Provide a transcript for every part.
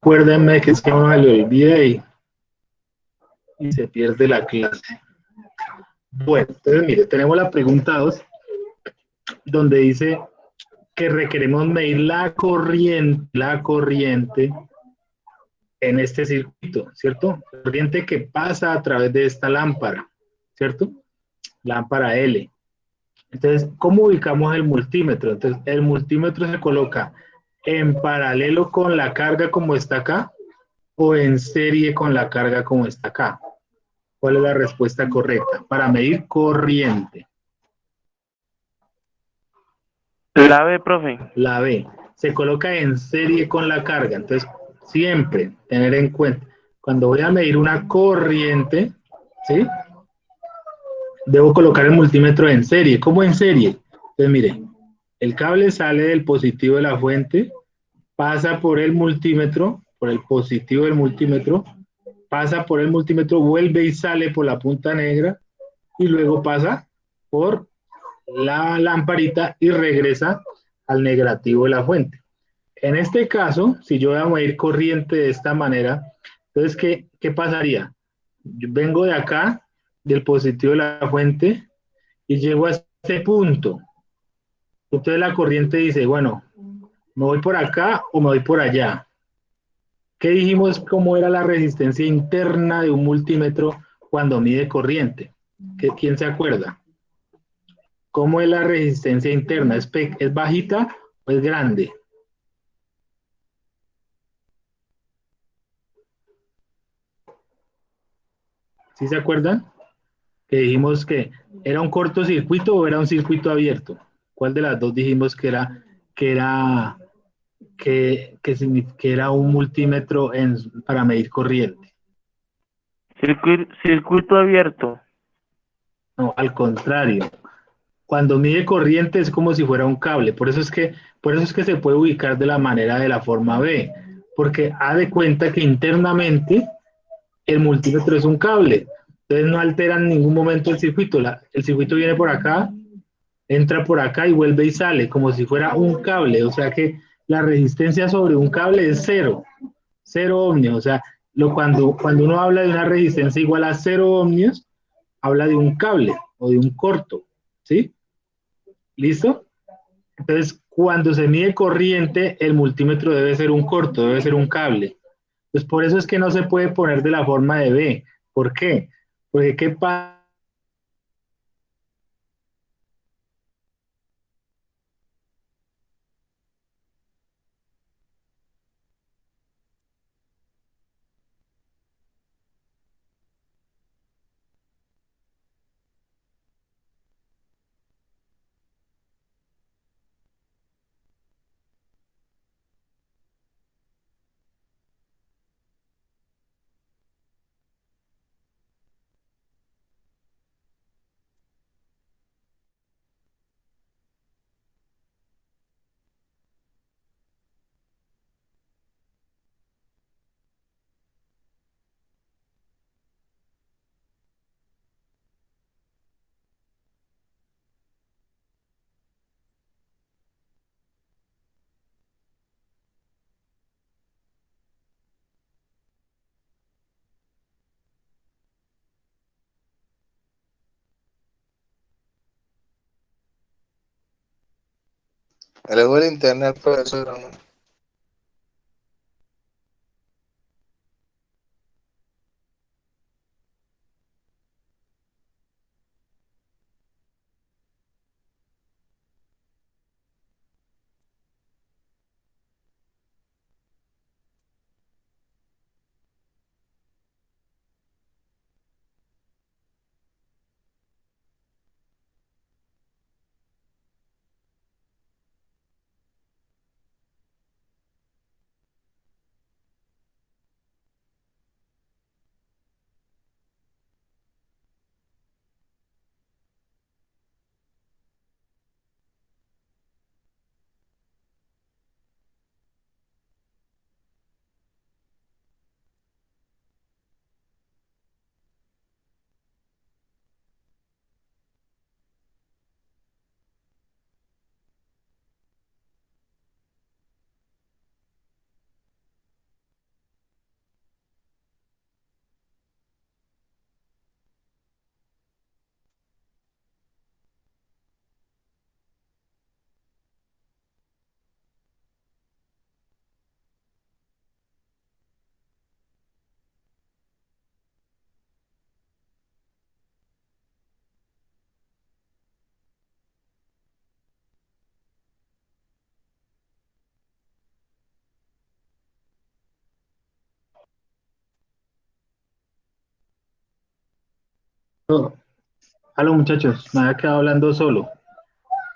Acuérdenme que es que me lo olvidé y se pierde la clase. Bueno, entonces mire, tenemos la pregunta 2, donde dice que requeremos medir la corriente en este circuito, ¿cierto? La corriente que pasa a través de esta lámpara, ¿cierto? Lámpara L. Entonces, ¿cómo ubicamos el multímetro? Entonces, el multímetro se coloca en paralelo con la carga como está acá o en serie con la carga como está acá. ¿Cuál es la respuesta correcta? Para medir corriente. La B, profe. La B. Se coloca en serie con la carga. Entonces, siempre tener en cuenta, cuando voy a medir una corriente, ¿sí? Debo colocar el multímetro en serie. ¿Cómo en serie? Entonces, mire, el cable sale del positivo de la fuente, pasa por el multímetro, por el positivo del multímetro, pasa por el multímetro, vuelve y sale por la punta negra y luego pasa por la lamparita y regresa al negativo de la fuente. En este caso, si yo voy a medir corriente de esta manera, entonces, ¿qué pasaría? Yo vengo de acá, del positivo de la fuente, y llego a este punto. Entonces la corriente dice, bueno, ¿me voy por acá o me voy por allá? ¿Qué dijimos cómo era la resistencia interna de un multímetro cuando mide corriente? ¿Quién se acuerda? ¿Cómo es la resistencia interna? ¿Es bajita o es grande? ¿Sí se acuerdan? Que dijimos que era un cortocircuito o era un circuito abierto. ¿Cuál de las dos dijimos que era, que era un multímetro para medir corriente? Circuito abierto. No, al contrario. Cuando mide corriente es como si fuera un cable. Por eso es que se puede ubicar de la manera de la forma B. Porque ha de cuenta que internamente el multímetro es un cable. Entonces no altera en ningún momento el circuito. El circuito viene por acá, entra por acá y vuelve y sale, como si fuera un cable. O sea que la resistencia sobre un cable es cero, cero ohmios. O sea, cuando uno habla de una resistencia igual a cero ohmios, habla de un cable o de un corto. ¿Sí? ¿Listo? Entonces, cuando se mide corriente, el multímetro debe ser un corto, debe ser un cable. Pues por eso es que no se puede poner de la forma de B. ¿Por qué? Porque ¿qué pasa? Luego el internet, profesor. Aló muchachos, me había quedado hablando solo.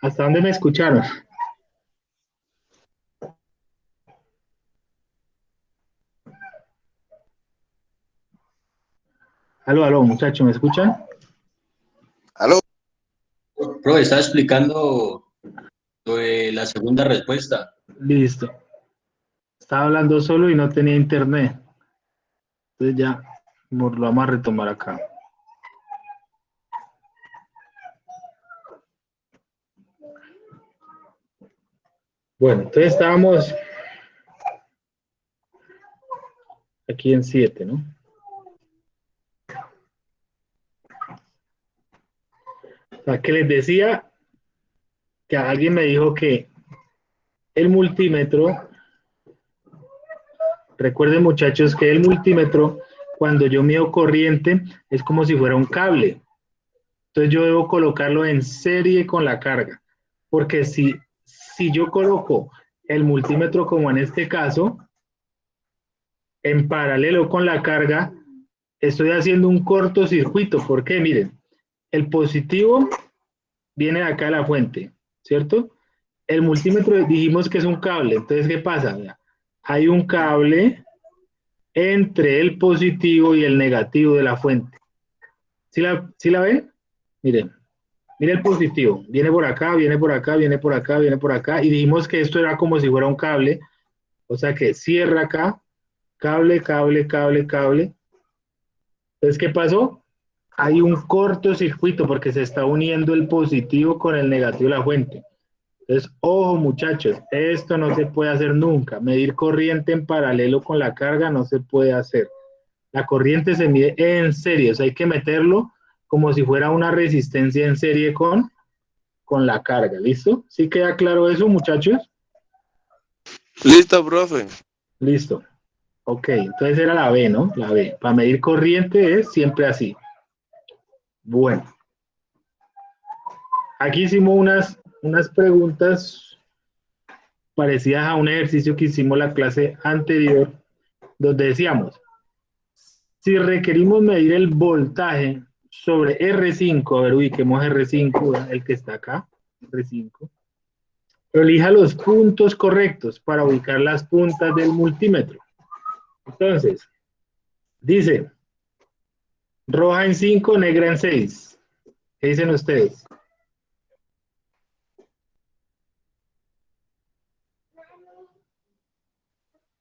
¿Hasta dónde me escucharon? Aló muchachos, ¿me escuchan? ¿Aló? Profe, estaba explicando lo de la segunda respuesta. Listo. Estaba hablando solo y no tenía internet. Entonces ya lo vamos a retomar acá. Bueno, entonces estábamos aquí en 7, ¿no? O sea, que les decía que alguien me dijo que el multímetro, recuerden muchachos que el multímetro, cuando yo mido corriente, es como si fuera un cable. Entonces yo debo colocarlo en serie con la carga. Porque si yo coloco el multímetro como en este caso, en paralelo con la carga, estoy haciendo un cortocircuito. ¿Por qué? Miren, el positivo viene de acá de la fuente, ¿cierto? El multímetro dijimos que es un cable. Entonces, ¿qué pasa? Hay un cable entre el positivo y el negativo de la fuente. ¿Sí la ven? Miren. Mira el positivo, viene por acá, viene por acá, viene por acá, viene por acá, y dijimos que esto era como si fuera un cable, o sea que cierra acá, cable, cable, cable, cable. Entonces, ¿qué pasó? Hay un cortocircuito porque se está uniendo el positivo con el negativo de la fuente. Entonces, ojo muchachos, esto no se puede hacer nunca. Medir corriente en paralelo con la carga no se puede hacer. La corriente se mide en serie, o sea, hay que meterlo como si fuera una resistencia en serie con la carga, ¿listo? ¿Sí queda claro eso, muchachos? Listo, profe. Listo. Ok, entonces era la B, ¿no? La B. Para medir corriente es siempre así. Bueno. Aquí hicimos unas preguntas parecidas a un ejercicio que hicimos la clase anterior, donde decíamos, si requerimos medir el voltaje sobre R5, a ver, ubiquemos R5, el que está acá, R5, elija los puntos correctos para ubicar las puntas del multímetro. Entonces, dice, roja en 5, negra en 6. ¿Qué dicen ustedes?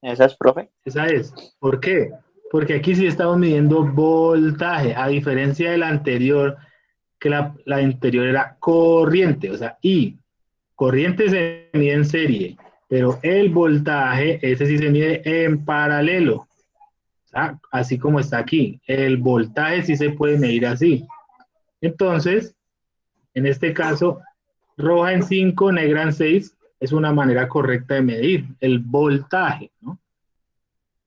¿Esa es, profe? Esa es. ¿Por qué? Porque aquí sí estamos midiendo voltaje, a diferencia de la anterior, que la anterior era corriente, o sea, I. Corriente se mide en serie, pero el voltaje, ese sí se mide en paralelo. Así como está aquí. El voltaje sí se puede medir así. Entonces, en este caso, roja en 5, negra en 6, es una manera correcta de medir el voltaje, ¿no?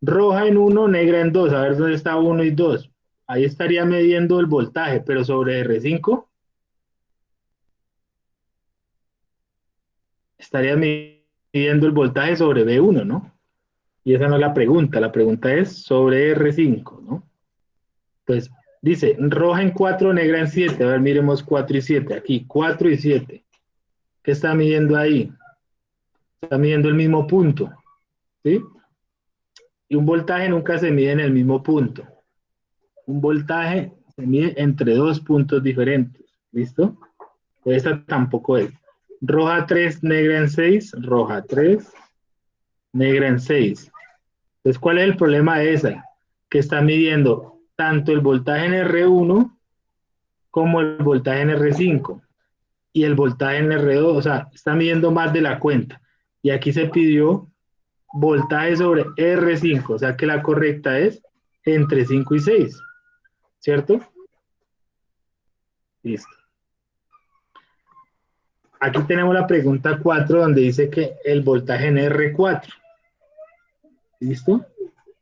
Roja en 1, negra en 2, a ver dónde está 1 y 2. Ahí estaría midiendo el voltaje, pero sobre R5 estaría midiendo el voltaje sobre B1, ¿no? Y esa no es la pregunta es sobre R5, ¿no? Pues dice, roja en 4, negra en 7. A ver, miremos 4 y 7. Aquí, 4 y 7. ¿Qué está midiendo ahí? Está midiendo el mismo punto, ¿sí? Y un voltaje nunca se mide en el mismo punto. Un voltaje se mide entre dos puntos diferentes, ¿listo? Pues esta tampoco es. Roja 3, negra en 6, roja 3, negra en 6. Entonces, ¿cuál es el problema de esa? Que está midiendo tanto el voltaje en R1 como el voltaje en R5 y el voltaje en R2, o sea, está midiendo más de la cuenta. Y aquí se pidió voltaje sobre R5, o sea que la correcta es entre 5 y 6, ¿cierto? Listo. Aquí tenemos la pregunta 4 donde dice que el voltaje en R4. ¿Listo?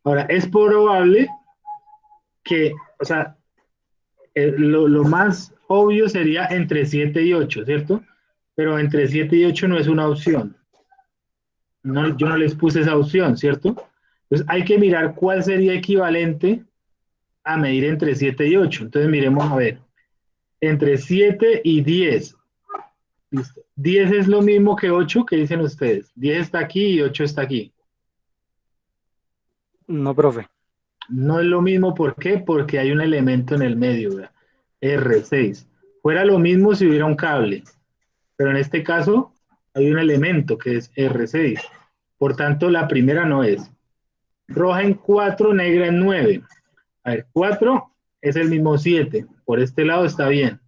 Ahora, es probable que, o sea, lo más obvio sería entre 7 y 8, ¿cierto? Pero entre 7 y 8 no es una opción. No, yo no les puse esa opción, ¿cierto? Entonces hay que mirar cuál sería equivalente a medir entre 7 y 8. Entonces miremos a ver. entre 7 y 10. Listo. 10 es lo mismo que 8, ¿qué dicen ustedes? 10 está aquí y 8 está aquí. No, profe. No es lo mismo, ¿por qué? Porque hay un elemento en el medio, ¿verdad? R6. Fuera lo mismo si hubiera un cable, pero en este caso hay un elemento que es R6. Por tanto, la primera no es. Roja en 4, negra en 9. A ver, 4 es el mismo 7. Por este lado está bien.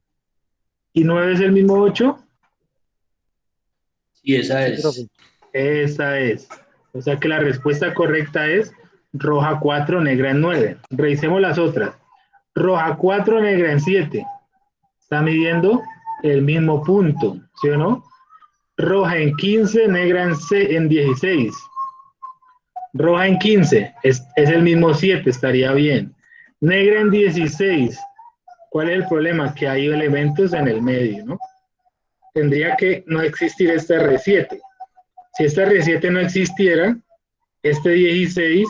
¿Y 9 es el mismo 8? Sí, esa Sí, es. profe. Esa es. O sea que la respuesta correcta es roja 4, negra en 9. Revisemos las otras. Roja 4, negra en 7. Está midiendo el mismo punto, ¿sí o no? Roja en 15, negra en 16. Roja en 15, es el mismo 7, estaría bien. Negra en 16. ¿Cuál es el problema? Que hay elementos en el medio, ¿no? Tendría que no existir este R7. Si este R7 no existiera, este 16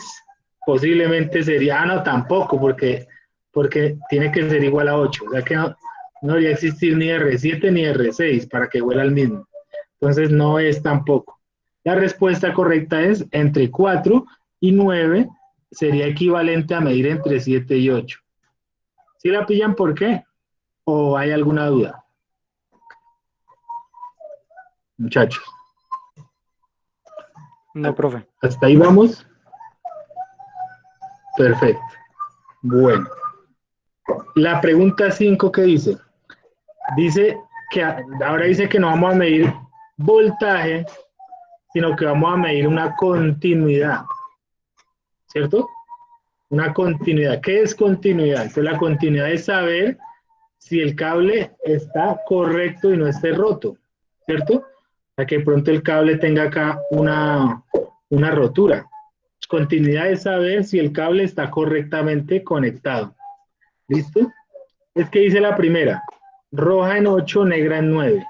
posiblemente sería, no, tampoco, porque tiene que ser igual a 8. O sea que no debería existir ni R7 ni R6 para que huela el mismo. Entonces no es tampoco. La respuesta correcta es entre 4 y 9 sería equivalente a medir entre 7 y 8. ¿Sí la pillan por qué? ¿O hay alguna duda? Muchachos, No, profe. ¿hasta ahí vamos? Perfecto. Bueno. La pregunta 5, ¿qué dice? Dice que ahora dice que no vamos a medir voltaje, sino que vamos a medir una continuidad. ¿Cierto? Una continuidad. ¿Qué es continuidad? Entonces la continuidad es saber si el cable está correcto y no esté roto, ¿cierto? Para que pronto el cable tenga acá una rotura. Continuidad es saber si el cable está correctamente conectado. ¿Listo? Es que dice la primera, roja en 8, negra en 9.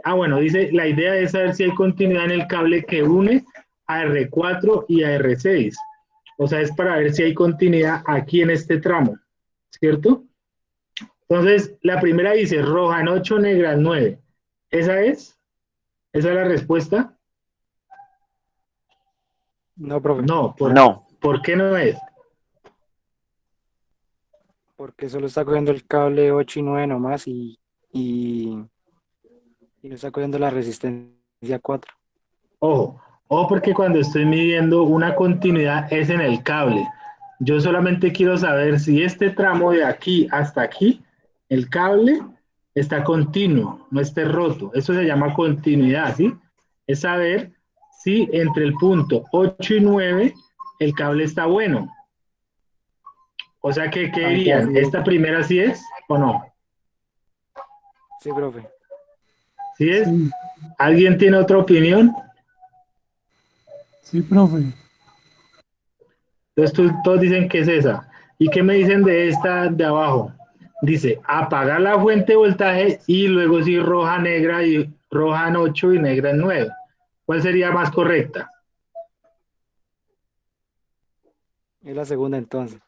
Ah, bueno, dice, la idea es saber si hay continuidad en el cable que une a R4 y a R6. O sea, es para ver si hay continuidad aquí en este tramo, ¿cierto? Entonces, la primera dice roja en 8, negra en 9. ¿Esa es? ¿Esa es la respuesta? No, profe. No. No. ¿Por qué no es? Porque solo está cogiendo el cable 8 y 9 nomás y no está cogiendo la resistencia 4. Ojo, porque cuando estoy midiendo una continuidad es en el cable. Yo solamente quiero saber si este tramo de aquí hasta aquí, el cable está continuo, no esté roto. Eso se llama continuidad, ¿sí? Es saber si entre el punto 8 y 9 el cable está bueno. O sea que, ¿qué Aunque dirían? así es. ¿Esta primera sí es o no? Sí, profe. ¿Sí es? Sí, ¿Alguien tiene otra opinión? sí, profe. Entonces todos dicen que es esa. ¿Y qué me dicen de esta de abajo? Dice apagar la fuente de voltaje y luego sí roja, negra y roja en 8 y negra en 9. ¿Cuál sería más correcta? Es la segunda entonces.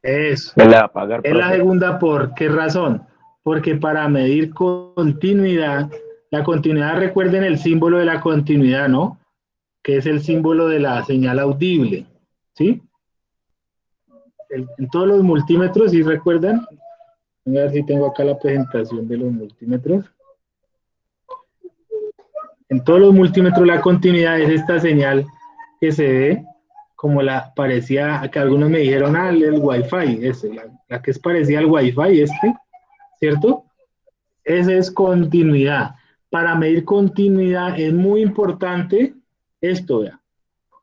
Eso. ¿El de apagar, Es la profe? segunda, ¿por qué razón? Porque para medir continuidad, la continuidad, recuerden el símbolo de la continuidad, ¿no? Que es el símbolo de la señal audible, ¿sí? En todos los multímetros, ¿sí recuerdan? A ver si tengo acá la presentación de los multímetros. En todos los multímetros la continuidad es esta señal que se ve como la parecía, que algunos me dijeron, el Wi-Fi, la que es parecida al Wi-Fi, ¿cierto? Esa es continuidad. Para medir continuidad es muy importante esto, vea,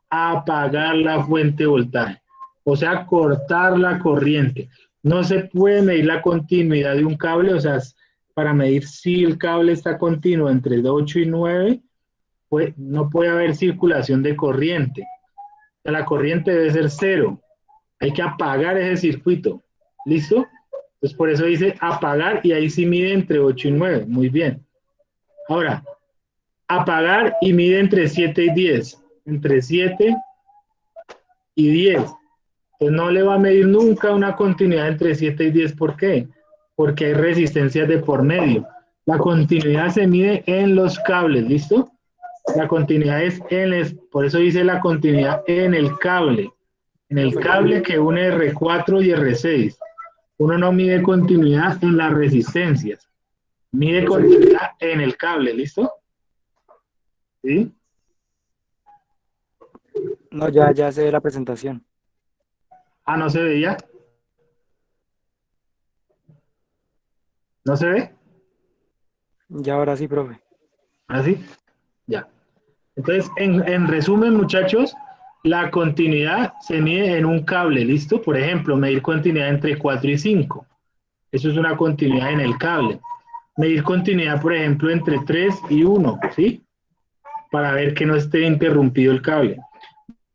apagar la fuente de voltaje, o sea, cortar la corriente. No se puede medir la continuidad de un cable, o sea, para medir si el cable está continuo entre 8 y 9, pues no puede haber circulación de corriente. La corriente debe ser cero. Hay que apagar ese circuito. ¿Listo? Entonces por eso dice apagar y ahí sí mide entre 8 y 9. Muy bien. Ahora, apagar y mide entre 7 y 10. Entre 7 y 10. Pues no le va a medir nunca una continuidad entre 7 y 10. ¿Por qué? porque hay resistencias de por medio. La continuidad se mide en los cables, ¿listo? La continuidad es por eso dice la continuidad en el cable que une R4 y R6. Uno no mide continuidad en las resistencias, mide continuidad en el cable, ¿listo? ¿Sí? No, ya se ve la presentación. Ah, ¿no se veía? ¿No se ve? Ya ahora sí, profe. ¿Así? Ya. Entonces, en resumen, muchachos, la continuidad se mide en un cable, ¿listo? Por ejemplo, medir continuidad entre 4 y 5. Eso es una continuidad en el cable. Medir continuidad, por ejemplo, entre 3 y 1, ¿sí? Para ver que no esté interrumpido el cable.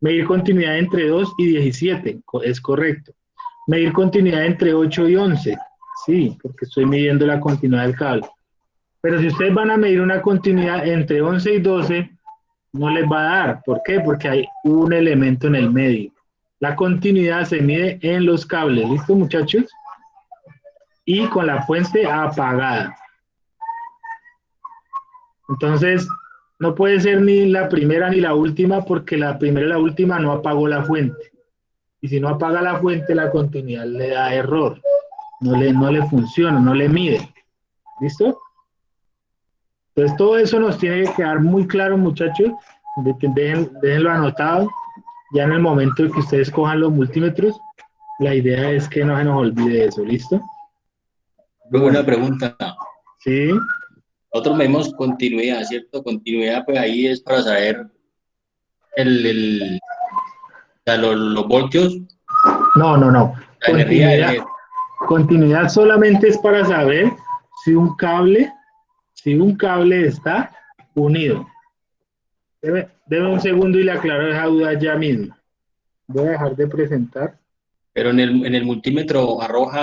Medir continuidad entre 2 y 17, es correcto. Medir continuidad entre 8 y 11, sí, porque estoy midiendo la continuidad del cable. Pero si ustedes van a medir una continuidad entre 11 y 12, no les va a dar. ¿Por qué? Porque hay un elemento en el medio. La continuidad se mide en los cables, ¿listo, muchachos? Y con la fuente apagada. Entonces, no puede ser ni la primera ni la última, porque la primera y la última no apagó la fuente. Y si no apaga la fuente, la continuidad le da error. No le funciona, no le mide. ¿Listo? Entonces, todo eso nos tiene que quedar muy claro, muchachos. Déjenlo anotado. Ya en el momento en que ustedes cojan los multímetros, la idea es que no se nos olvide eso. ¿Listo? Luego Bueno, una pregunta. sí. Nosotros medimos continuidad, ¿cierto? Continuidad, pues ahí es para saber o sea, los voltios, No. la energía del Continuidad solamente es para saber si un cable está unido. Deme un segundo y le aclaro esa duda ya mismo. Voy a dejar de presentar. pero en el multímetro arroja